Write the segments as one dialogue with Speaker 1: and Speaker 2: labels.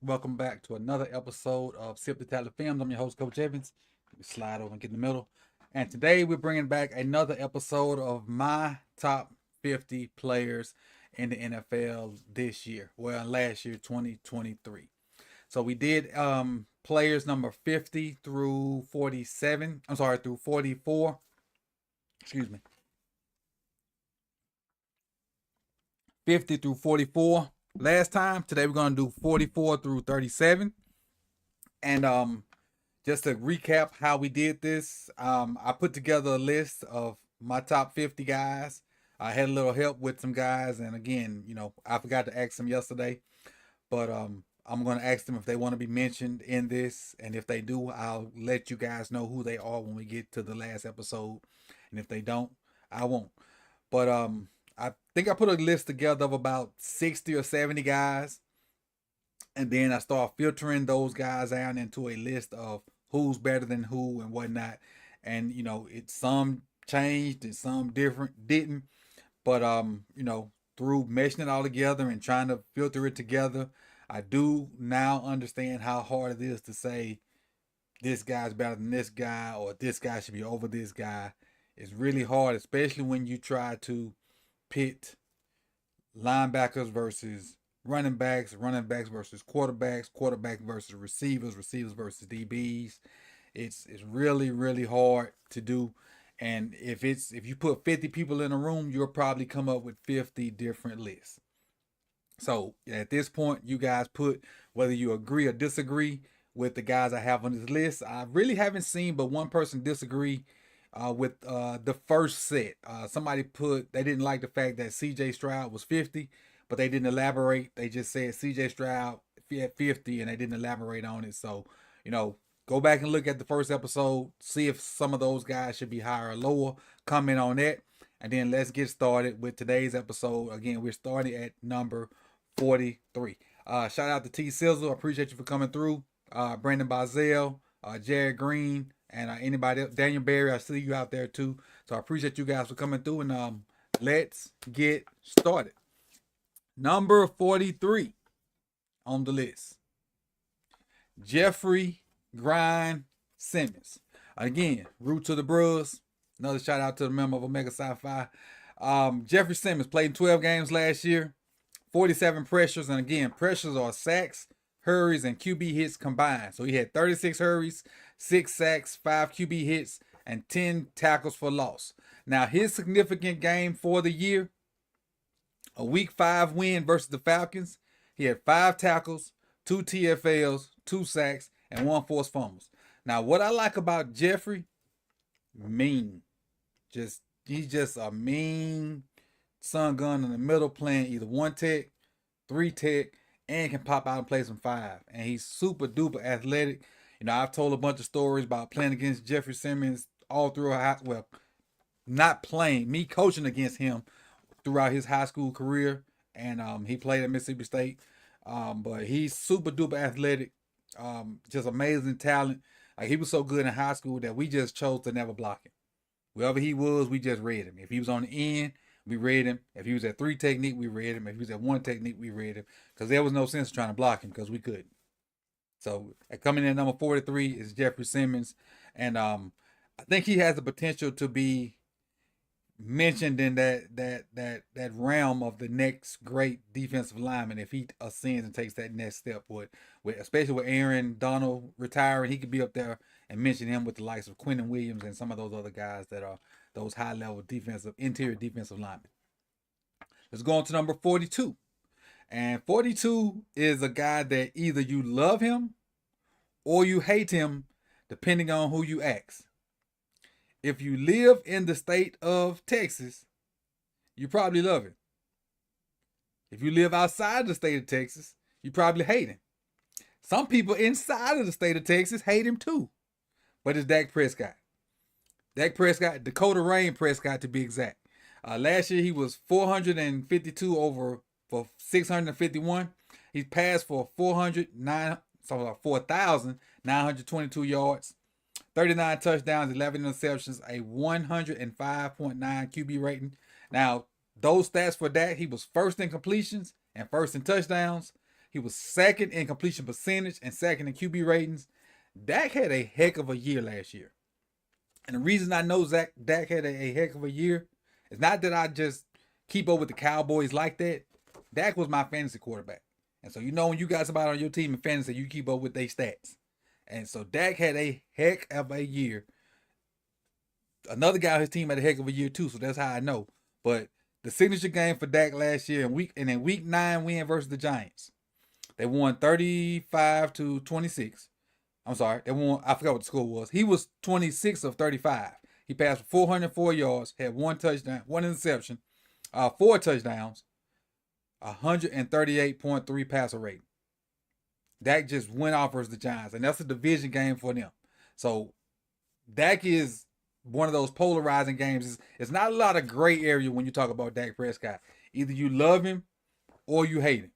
Speaker 1: Welcome back to another episode of Sip2Tally's Films. I'm your host, Coach Evans. Let me slide over and get in the middle. And today we're bringing back another episode of my top 50 players in the NFL this year. Well, last year, 2023. So we did players number 50 through 47. I'm sorry, through 44. Excuse me. 50 through 44 last time. Today we're going to do 44 through 37. And just to recap how we did this, I put together a list of my top 50 guys. I had a little help with some guys, and again, I forgot to ask them yesterday, but I'm going to ask them if they want to be mentioned in this, and if they do, I'll let you guys know who they are when we get to the last episode, and if they don't, I won't. But I think I put a list together of about 60 or 70 guys, and then I start filtering those guys out into a list of who's better than who and whatnot. And it's some changed and some didn't. But through meshing it all together and trying to filter it together, I do now understand how hard it is to say this guy's better than this guy or this guy should be over this guy. It's really hard, especially when you try to pit linebackers versus running backs versus quarterbacks versus receivers versus DBs. It's really, really hard to do. And if you put 50 people in a room, you'll probably come up with 50 different lists. So at this point, you guys put whether you agree or disagree with the guys I have on this list. I really haven't seen but one person disagree with the first set. Somebody put they didn't like the fact that CJ Stroud was 50, but they didn't elaborate. They just said CJ Stroud at 50, and they didn't elaborate on it. So, go back and look at the first episode, see if some of those guys should be higher or lower. Comment on that, and then let's get started with today's episode. Again, we're starting at number 43. Shout out to T Sizzle. I appreciate you for coming through. Brandon Bazel, Jared Green, and anybody else. Daniel Berry, I see you out there too. So I appreciate you guys for coming through, and let's get started. Number 43 on the list, Jeffrey Grind Simmons. Again, root to the Bros. Another shout out to the member of Omega Sci-Fi. Jeffrey Simmons played in 12 games last year, 47 pressures, and again, pressures are sacks, hurries, and QB hits combined. So he had 36 hurries, 6 sacks, 5 QB hits, and 10 tackles for loss. Now, his significant game for the year, a Week 5 win versus the Falcons. He had 5 tackles, 2 TFLs, 2 sacks, and 1 forced fumbles. Now, what I like about Jeffrey, mean. He's just a mean sun gun in the middle, playing either 1 tech, 3 tech, and can pop out and play some 5. And he's super duper athletic. I've told a bunch of stories about playing against Jeffrey Simmons all through not playing, me coaching against him throughout his high school career, and he played at Mississippi State. But he's super duper athletic, just amazing talent. Like, he was so good in high school that we just chose to never block him. Wherever he was, we just read him. If he was on the end, we read him. If he was at 3 technique, we read him. If he was at 1 technique, we read him. Because there was no sense trying to block him because we couldn't. So coming in at number 43 is Jeffrey Simmons. And I think he has the potential to be mentioned in that realm of the next great defensive lineman if he ascends and takes that next step. Especially with Aaron Donald retiring, he could be up there and mention him with the likes of Quentin Williams and some of those other guys that are those high-level interior defensive linemen. Let's go on to number 42. And 42 is a guy that either you love him or you hate him, depending on who you ask. If you live in the state of Texas, you probably love him. If you live outside the state of Texas, you probably hate him. Some people inside of the state of Texas hate him too. But it's Dak Prescott. Dak Prescott, Dakota Rain Prescott to be exact. Last year he was 452 over for 651. He's passed for 4,922 yards, 39 touchdowns, 11 interceptions, a 105.9 QB rating. Now, those stats for Dak, he was first in completions and first in touchdowns. He was second in completion percentage and second in QB ratings. Dak had a heck of a year last year. And the reason I know Dak had a heck of a year is not that I just keep up with the Cowboys like that. Dak was my fantasy quarterback. And so, when you got somebody on your team in fantasy, you keep up with their stats. And so Dak had a heck of a year. Another guy on his team had a heck of a year too, so that's how I know. But the signature game for Dak last year in week 9 win versus the Giants. They won 35-26. I'm sorry, they won. I forgot what the score was. He was 26 of 35. He passed for 404 yards, had 1 touchdown, 1 interception, 4 touchdowns, 138.3 passer rating. Dak just went off versus the Giants, and that's a division game for them. So Dak is one of those polarizing games. It's not a lot of gray area when you talk about Dak Prescott. Either you love him or you hate him.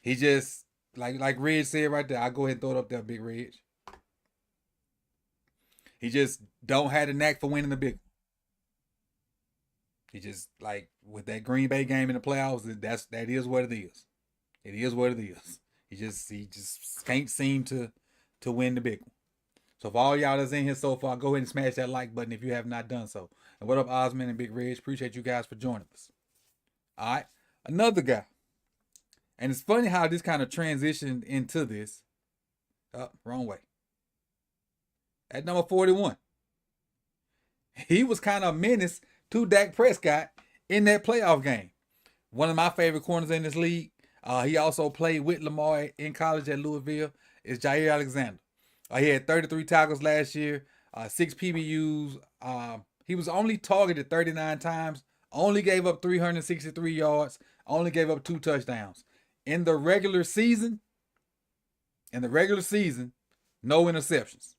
Speaker 1: He just, like Reg said right there, I'll go ahead and throw it up there, Big Reg. He just don't have the knack for winning the big one. He just, like, with that Green Bay game in the playoffs, that is what it is. It is what it is. He just can't seem to win the big one. So for all y'all that's in here so far, go ahead and smash that like button if you have not done so. And what up, Osman and Big Reg? Appreciate you guys for joining us. All right, another guy. And it's funny how this kind of transitioned into this. Wrong way. At number 41. He was kind of a menace to Dak Prescott in that playoff game. One of my favorite corners in this league. He also played with Lamar in college at Louisville. Is Jair Alexander. He had 33 tackles last year, 6 PBUs. He was only targeted 39 times, only gave up 363 yards, only gave up 2 touchdowns. In the regular season, no interceptions.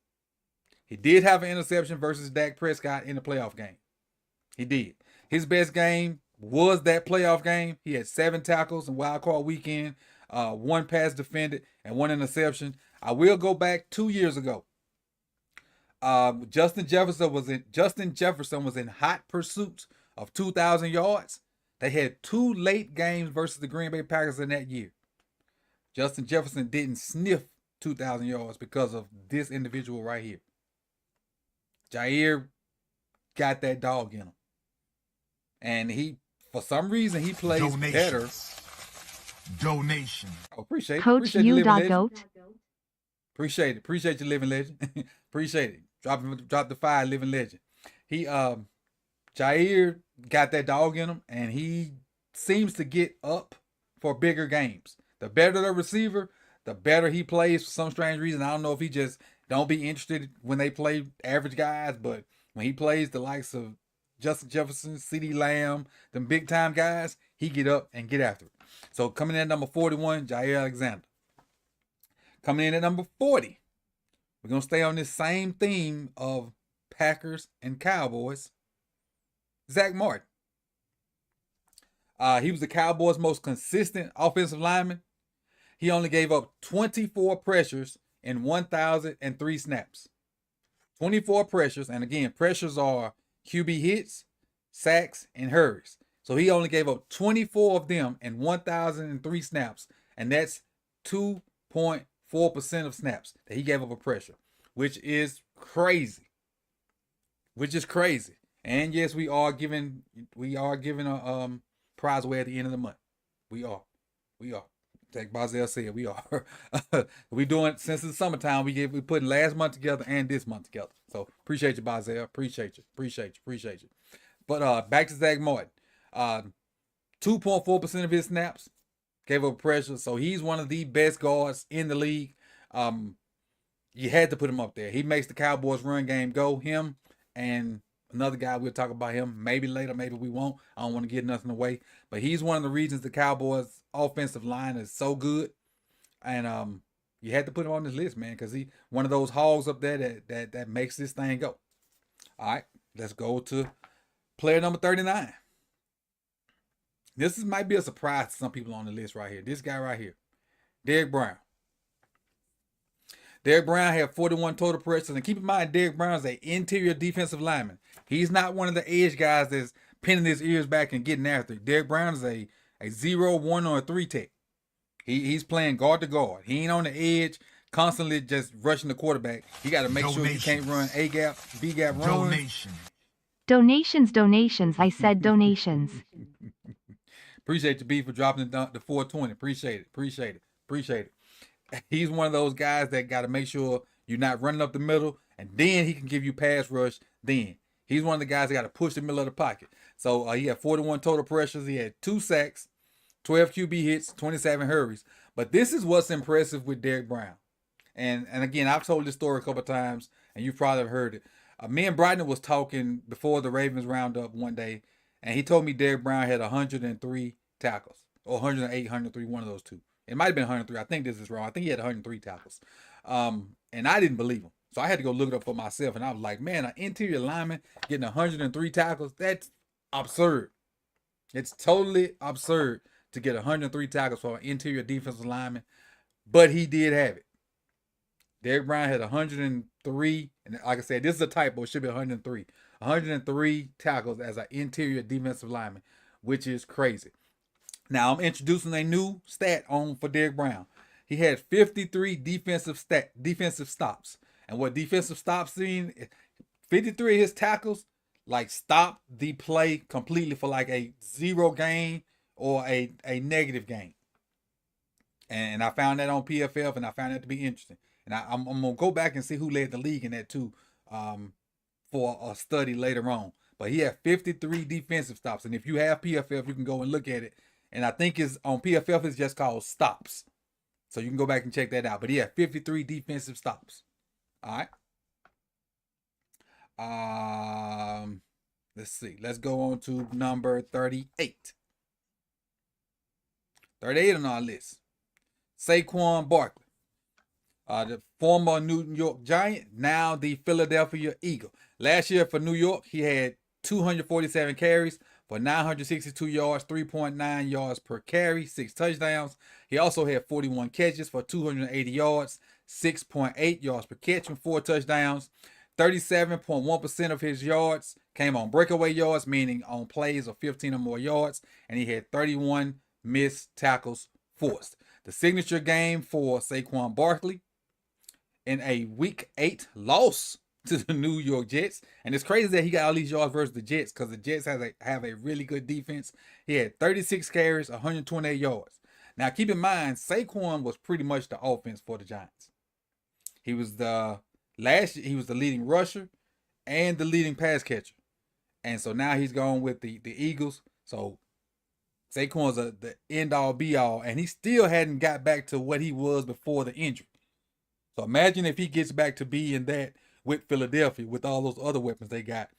Speaker 1: He did have an interception versus Dak Prescott in the playoff game. He did. His best game was that playoff game. He had 7 tackles in Wild Card Weekend, 1 pass defended, and 1 interception. I will go back 2 years ago. Justin Jefferson was in hot pursuit of 2,000 yards. They had 2 late games versus the Green Bay Packers in that year. Justin Jefferson didn't sniff 2,000 yards because of this individual right here. Jair got that dog in him. And for some reason, he plays better.
Speaker 2: Donation.
Speaker 1: Oh, appreciate it.
Speaker 3: Coach U.Goat.
Speaker 1: Appreciate it. Appreciate you, living legend. Appreciate it. Drop the 5, living legend. Jair got that dog in him, and he seems to get up for bigger games. The better the receiver, the better he plays for some strange reason. I don't know if he just don't be interested when they play average guys, but when he plays the likes of Justin Jefferson, CeeDee Lamb, them big time guys, he get up and get after it. So coming in at number 41, Jair Alexander. Coming in at number 40, we're going to stay on this same theme of Packers and Cowboys. Zach Martin. He was the Cowboys' most consistent offensive lineman. He only gave up 24 pressures in 1,003 snaps. 24 pressures, and again, pressures are QB hits, sacks, and hurries. So he only gave up 24 of them in 1,003 snaps, and that's 2.4% of snaps that he gave up a pressure, which is crazy. And yes, we are giving a prize away at the end of the month. We are. Like Bazel said, we are. We doing, since it's summertime, we putting last month together and this month together. So appreciate you, Bazel. Appreciate you. But back to Zach Martin. 2.4% of his snaps gave up pressure. So he's one of the best guards in the league. You had to put him up there. He makes the Cowboys run game go. Him and another guy, we'll talk about him maybe later, maybe we won't. I don't want to give nothing away. But he's one of the reasons the Cowboys offensive line is so good. And you had to put him on this list, man, because he one of those hogs up there that makes this thing go. All right, let's go to player number 39. This might be a surprise to some people on the list right here. This guy right here. Derrick Brown. Derrick Brown had 41 total pressures. And keep in mind, Derrick Brown is an interior defensive lineman. He's not one of the edge guys that's pinning his ears back and getting after it. Derrick Brown is a 0, 1, or a 3 tech. He's playing guard to guard. He ain't on the edge, constantly just rushing the quarterback. He got to make sure he can't run A gap, B gap runs.
Speaker 3: Donations. I said donations.
Speaker 1: Appreciate you, B, for dropping the 420. Appreciate it. He's one of those guys that got to make sure you're not running up the middle, and then he can give you pass rush. Then he's one of the guys that got to push the middle of the pocket. So he had 41 total pressures. He had 2 sacks, 12 QB hits, 27 hurries. But this is what's impressive with Derrick Brown. And again, I've told this story a couple of times, and you've probably heard it. Me and Brighton was talking before the Ravens roundup one day, and he told me Derrick Brown had 103 tackles, or 108, 103, one of those two. It might have been 103. I think this is wrong. I think he had 103 tackles. And I didn't believe him. So I had to go look it up for myself, and I was like, man, an interior lineman getting 103 tackles, that's absurd. It's totally absurd to get 103 tackles for an interior defensive lineman, but he did have it. Derrick Brown had 103, and like I said, this is a typo. It should be 103. 103 tackles as an interior defensive lineman, which is crazy. Now I'm introducing a new stat for Derrick Brown. He had 53 defensive stops, and what defensive stops mean? 53 of his tackles like stopped the play completely for like a 0 gain or a negative gain. And I found that on PFF, and I found that to be interesting. And I'm going to go back and see who led the league in that too for a study later on. But he had 53 defensive stops. And if you have PFF, you can go and look at it. And I think it's on PFF, it's just called stops. So you can go back and check that out. But he had 53 defensive stops. All right. Let's see. Let's go on to number 38. 38 on our list. Saquon Barkley. The former New York Giant, now the Philadelphia Eagle. Last year for New York, he had 247 carries for 962 yards, 3.9 yards per carry, 6 touchdowns. He also had 41 catches for 280 yards, 6.8 yards per catch and 4 touchdowns. 37.1% of his yards came on breakaway yards, meaning on plays of 15 or more yards, and he had 31 missed tackles forced. The signature game for Saquon Barkley in a Week 8 loss to the New York Jets. And it's crazy that he got all these yards versus the Jets because the Jets have a really good defense. He had 36 carries, 128 yards. Now, keep in mind, Saquon was pretty much the offense for the Giants. He was the leading rusher and the leading pass catcher. And so now he's going with the Eagles. So Saquon's the end-all, be-all, and he still hadn't got back to what he was before the injury. So imagine if he gets back to being that with Philadelphia, with all those other weapons they got.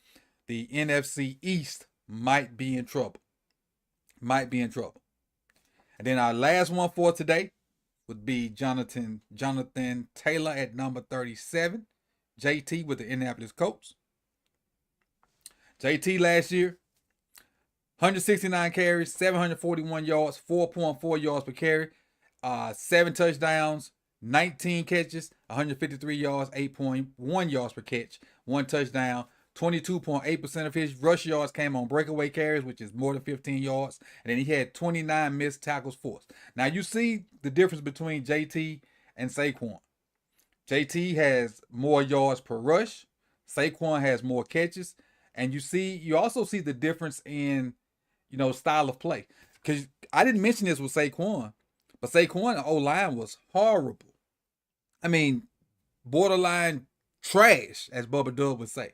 Speaker 1: The NFC East might be in trouble. And then our last one for today would be Jonathan Taylor at number 37. JT with the Indianapolis Colts. JT last year, 169 carries, 741 yards, 4.4 yards per carry, 7 touchdowns, 19 catches, 153 yards, 8.1 yards per catch, 1 touchdown. 22.8% of his rush yards came on breakaway carries, which is more than 15 yards. And then he had 29 missed tackles forced. Now you see the difference between JT and Saquon. JT has more yards per rush. Saquon has more catches. And you also see the difference in, style of play. Because I didn't mention this with Saquon, but Saquon's O-line was horrible. I mean, borderline trash, as Bubba Dub would say.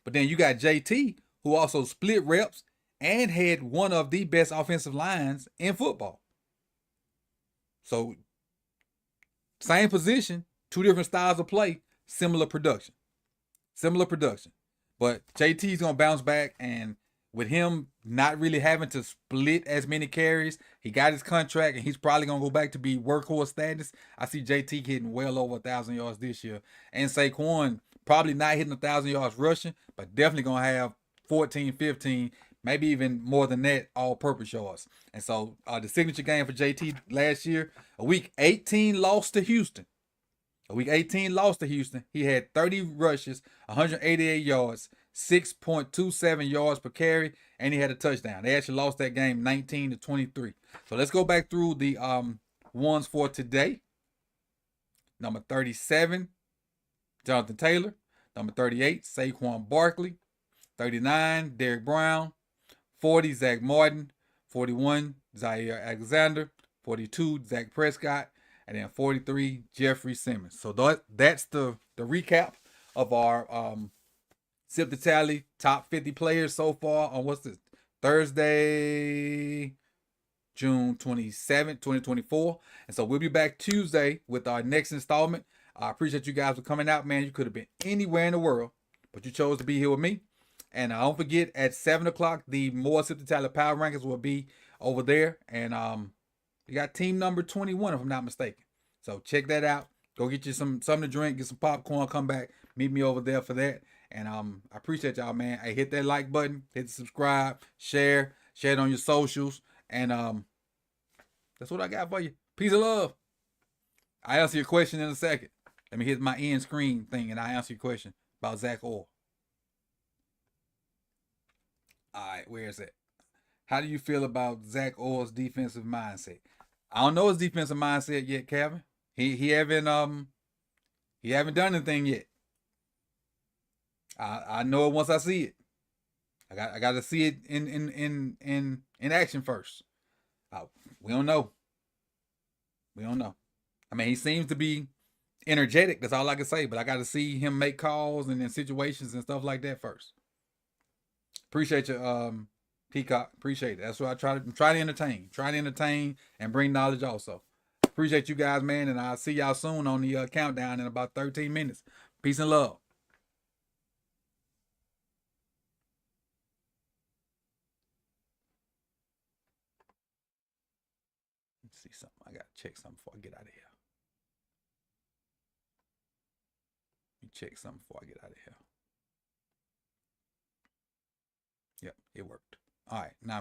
Speaker 1: But then you got JT, who also split reps and had one of the best offensive lines in football. So, same position, 2 different styles of play, similar production. But JT's going to bounce back, and with him not really having to split as many carries, he got his contract, and he's probably going to go back to be workhorse status. I see JT hitting well over 1,000 yards this year. And Saquon probably not hitting 1,000 yards rushing, but definitely going to have 14, 15, maybe even more than that, all-purpose yards. And so the signature game for JT last year, a week 18 loss to Houston. A week 18 loss to Houston. He had 30 rushes, 188 yards, 6.27 yards per carry, and he had a touchdown. They actually lost that game 19-23. So let's go back through the ones for today. Number 37, Jonathan Taylor. Number 38, Saquon Barkley. 39, Derrick Brown. 40, Zach Martin. 41, Zaire Alexander. 42, Zach Prescott. And then 43, Jeffrey Simmons. So that's the recap of our Sip to Tally top 50 players so far on what's this? Thursday, June 27th, 2024. And so we'll be back Tuesday with our next installment. I appreciate you guys for coming out, man. You could have been anywhere in the world, but you chose to be here with me. And don't forget, at 7 o'clock, the more Sip to Tally Power Rankings will be over there. And you got team number 21, if I'm not mistaken. So check that out. Go get you something to drink, get some popcorn, come back, meet me over there for that. And I appreciate y'all, man. Hey, hit that like button, hit the subscribe, share it on your socials. And that's what I got for you. Peace and love. I'll answer your question in a second. Let me hit my end screen thing and I'll answer your question about Zach Orr. All right, where is it? How do you feel about Zach Orr's defensive mindset? I don't know his defensive mindset yet, Kevin. He haven't done anything yet. I know it once I see it. I got to see it in action first. We don't know. We don't know. I mean, he seems to be energetic. That's all I can say. But I got to see him make calls and in situations and stuff like that first. Appreciate you, Peacock. Appreciate it. That's what I try to entertain. Try to entertain and bring knowledge also. Appreciate you guys, man. And I'll see y'all soon on the countdown in about 13 minutes. Peace and love. Let's see something. I got to check something before I get out of here. Let me check something before I get out of here. Yep, it worked. All right, now